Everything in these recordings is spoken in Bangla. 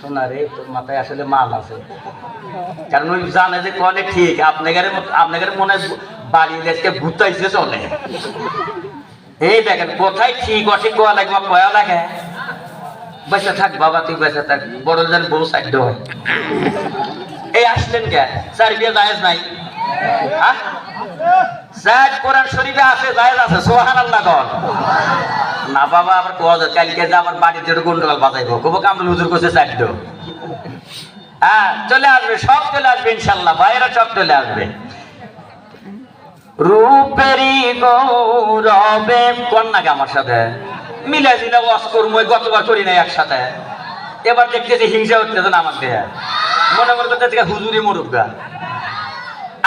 শোনা রে তোর মাথায় আসলে মাল আছে, কারণ ওই জানে যে কলে ঠিক আপনাদের মনে বাড়ি দেশকে ঘুরতেছে চলে। এই দেখেন কোথায় ঠিক অঠিক কোয়া লাগবে কয়া লাগে। বেঁচে থাক বাবা, তুই বেঁচে থাক, বড় যেন বউ সাইড হয়। এই আসলেন কে? স্যার বিয়ে জায়েজ নাই? জায়েজ কোরআন শরীফে আছে, জায়েজ আছে, সুবহানাল্লাহ কর না বাবা। আবার কোয়া কালকে যে আমার বাড়িতে গন্ডগোল বাজাইবো, কব কামরুল হুজুর কইছে সাইড। হ্যাঁ চলে আসবে, সব চলে আসবে ইনশাল্লাহ, ভাইয়েরা সব চলে আসবে। রূপেরি গৌরবে কোন নাকি আমার সাথে মিলে দিলে অস্কর মই গতবার করি নাই একসাথে, এবার দেখতেছি হিংসা হচ্ছে না আমার দেহে, মনে মনে করতে হুজুরি মরুক গা।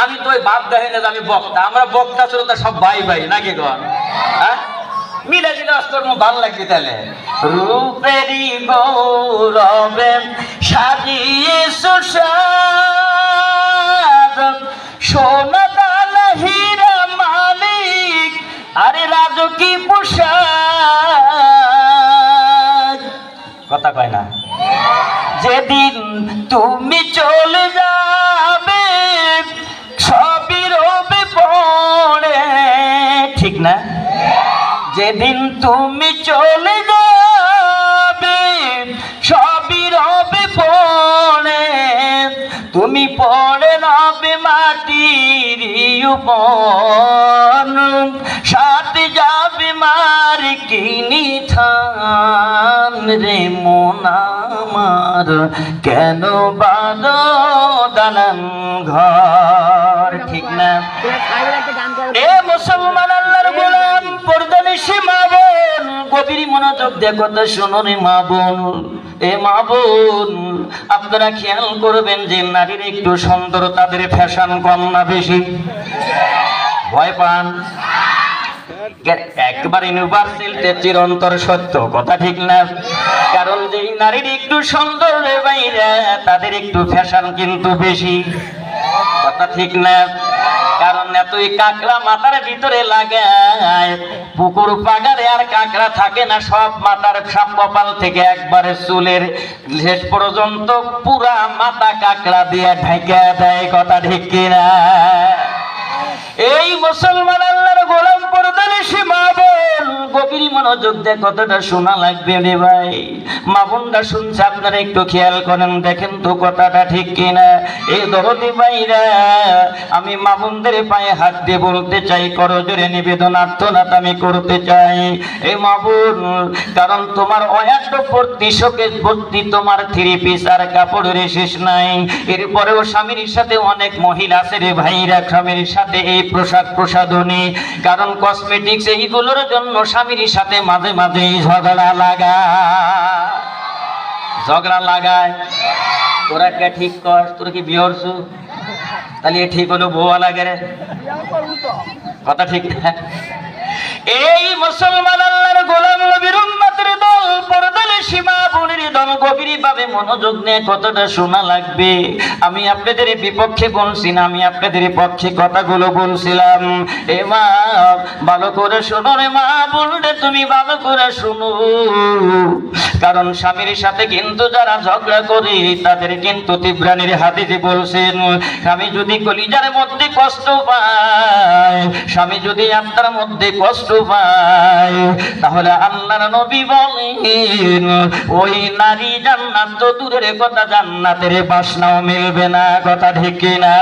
আমি তো ওই বাপ দেখে না, আমি বক্তা, আমরা বক্তা শ্রোতা সব ভাই ভাই নাকি গন? হ্যাঁ মিলে দিলে অস্কর ভালো লাগবে তাহলে। রূপেরি গৌরবে সাজিয়ে সুসাদ সোনা দানা হীরা মালিক আরে রাজকী পোশাক, কথা কয় না। যেদিন তুমি চলে যাবে সবই রবে পড়ে, ঠিক না? যেদিন তুমি চলে যাবে সবই রবে পড়ে, তুমি পড়ে রবে মাটির উপর, সাথে যাবে মার কিনি থান রে মন আমার, কেন বাঁধো দালান ঘর, ঠিক না? এ মুসলমান আল্লাহর গোলাম পর্দানিশি মা বোন, গভীর মনোযোগ দিয়ে কথা শোনো রে মা বোন। এ মা বোন আপনারা খেয়াল করবেন যে নারীর একটু সুন্দর, তাদের ফ্যাশন কম না বেশি? ভয় পান? একবার ইউনিভার্সাল চিরন্তর সত্য, কথা ঠিক না? কারণ যেই নারীর একটু সুন্দর রে বাইরে, তাদের একটু ফ্যাশন কিন্তু বেশি, কথা ঠিক না? কারণ এতই কাঁকড়া মাথার ভিতরে লাগায়, পুকুর পাগারে আর কাঁকড়া থাকে না, সব মাথার সব কপাল থেকে একবারে চুলের শেষ পর্যন্ত পুরা মাথা কাঁকড়া দিয়ে ঢেকে দেয়, কথা ঠিক কিনা? এই মুসলমান আল্লাহর গোলাম পর্দানিশি মা বোন, গভীর মনোযোগ দিয়ে কথাটা শোনা লাগবে রে ভাই। মা বোনরা শুনছে, আপনারা একটু খেয়াল করেন, দেখেন তো কথাটা ঠিক কিনা। এই দরদি ভাইরা, আমি মা বোনদের পায়ে হাত দিয়ে বলতে চাই, করজোরে নিবেদন আর্তনাদ আমি করতে চাই। এই মা বোন, কারণ তোমার অয়াত প্রতিশোকে ভর্তি তোমার থ্রি পিস আর কাপড়ের শেষ নাই। এরপরেও স্বামীর সাথে অনেক মহিলা আছে রে ভাইরা, স্বামীর সাথে এই পোশাক প্রসাধনী, কারণ কসমেটিক্স এইগুলোর জন্য স্বামীর সাথে মাঝে মাঝে ঝগড়া লাগায়। তোরা কে ঠিক কর, তোরা কি বিয়ে করছু? তাহলে ঠিক হলো বউয়া লাগে রে, কথা ঠিক না? এই মুসলমান আল্লাহর গোলাম নবীর উম্মতের দল, পর্দানিশি মা বোনের দল, গভীরভাবে মনোযোগ নিয়ে কতটা শোনা লাগবে। আমি আপনাদের বিপক্ষে বলছি না, আমি আপনাদের পক্ষে কথাগুলো বলছিলাম। এ মা ভালো করে শোনো রে মা বোনরে, তুমি ভালো করে শোনো, কারণ স্বামীর সাথে কিন্তু যারা ঝগড়া করে তাদের কিন্তু তিব্রানির হাদিসে বলছেন, স্বামী যদি কলিজার মধ্যে কষ্ট পায়, স্বামী যদি আত্মার মধ্যে কষ্ট পায়, তাহলে আল্লাহর নবী বলেন ওই নারী জান্নাত তো দূরের কথা, জান্নাতের বাসনাও মিলবে না, কথা ঠিক কিনা?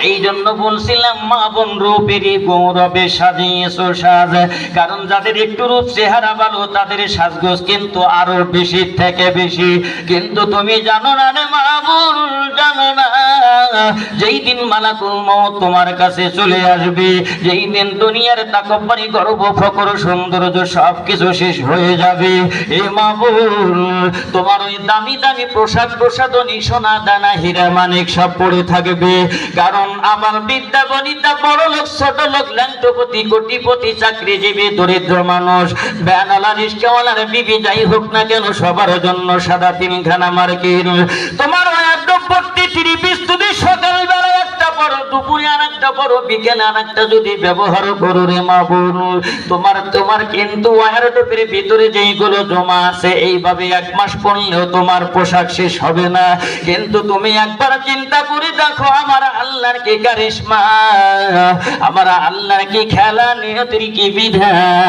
এই জন্য বলছিলাম মা বোন রূপেরই গৌরবে সাজিয়েছো সাজ, কারণ যাদের একটু রূপ চেহারা ভালো তাদের সাজগোজ কিন্তু আরো বেশি থেকে বেশি। কিন্তু তুমি জানো না রে মা বোন, জানো না, যেই দিন মালাকুল মউত তোমার কাছে চলে আসবে, যেই দিন দুনিয়ার তাকব্বরি গর্ব ফখর সৌন্দর্য সবকিছু শেষ হয়ে যাবে, এ মা বোন তোমার ওই দামি দামি পোশাক প্রসাধনী সোনা দানা হীরা মানিক সব পড়ে থাকবে। কারণ আমার বিদ্যা বনিতা বড় লোক ছোট লোক ল্যাংটপতি কোটিপতি চাকরিজীবী দরিদ্র মানুষ ব্যানালা রিস্কাওয়ালার বিবি যাই হোক না কেন, সবার জন্য সাদা তিনখানা মার্কিন তোমার 3 পিস যদি সকালবেলা একটা পড়ো, দুপুরে আর একটা পড়ো, বিকেলে আর একটা যদি ব্যবহার করো রে মা বোন, তোমার কিন্তু ওয়ারড্রোবের ভিতরে যেইগুলো জমা আছে এইভাবে 1 মাস পরলেও তোমার পোশাক শেষ হবে না। কিন্তু তুমি একবার চিন্তা করে দেখো, আমার আল্লাহর কি কারিশমা, আমার আল্লাহর কি খেলা, নিয়তির কি বিধান।